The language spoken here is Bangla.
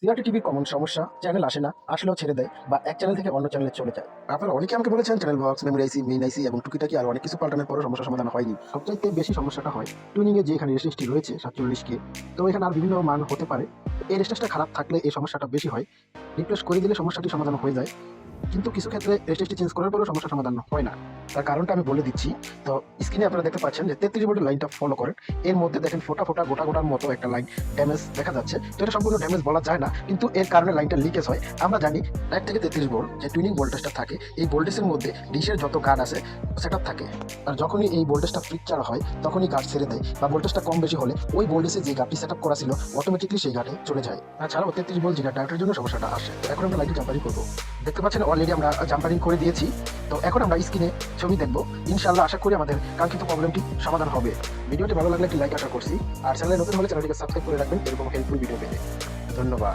সিআরটি টিভির কমন সমস্যা, চ্যানেল আসে না, আসলেও ছেড়ে দেয় বা এক চ্যানেল থেকে অন্য চ্যানেলে চলে যায়। আপনারা অনেকে আমাকে বলেছেন চ্যানেল বক্স, মেমোরি আইসি, মেইন আইসি এবং টুকিটাকি আর অনেক কিছু পাল্টানোর পরও সমস্যার সমাধান হয়নি। সবচাইতে বেশি সমস্যাটা হয় টুনিং এ, যে এখানে রেজিস্ট্রি রয়েছে 47K। তো এখানে আর বিভিন্ন মান হতে পারে। এই রেজিস্ট্রিটা খারাপ থাকলে এই সমস্যাটা বেশি হয়। রিপ্লেস করে দিলে সমস্যাটি সমাধান হয়ে যায়। কিন্তু কিছু ক্ষেত্রে রেজিস্ট্রি চেঞ্জ করার পরেও সমস্যার সমাধান হয় না। তার কারণটা আমি বলে দিচ্ছি। তো স্ক্রিনে আপনারা দেখতে পাচ্ছেন যে 33 ভোল্টের লাইনটা ফলো করেন। এর মধ্যে দেখেন ফোটা ফোটা গোটা গোটার মতো একটা লাইন ড্যামেজ দেখা যাচ্ছে। তো এটা সম্পূর্ণ ড্যামেজ বলা যায় না, কিন্তু এর কারণে লাইনটা লিকেজ হয়। আমরা জানি 1 থেকে 33 ভোল্ট যে টুইনিং ভোল্টেজটা থাকে, এই ভোল্টেজের মধ্যে ডিশের যত গার্ড আছে সেটআপ থাকে। আর যখনই এই ভোল্টেজটা ফ্রিকচার হয় তখনই গার্ড ছেড়ে দেয় বা ভোল্টেজটা কম বেশি হলে ওই ভোল্টেজে যে গার্ডটি সেটআপ করা ছিল অটোমেটিক্যালি সেই গার্ডে চলে যায়। তাছাড়াও 33 ভোল্ট জিগার ডায়োডের জন্য সমস্যাটা আসে। তো এখন আমরা লাইনটি জাম্পারিং করবো। দেখতে পাচ্ছেন অলরেডি আমরা জাম্পারিং করে দিয়েছি। তো এখন আমরা স্ক্রিনে ছবি দেখবো। ইনশাআল্লাহ আশা করি আমাদের কাঙ্ক্ষিত প্রবলেমটি সমাধান হবে। ভিডিওটি ভালো লাগলে একটি লাইক আশা করছি। আর চ্যানেলে নতুন হলে চ্যানেলটিকে সাবস্ক্রাইব করে রাখবেন এরকম হেল্পফুল ভিডিও পেতে। ধন্যবাদ।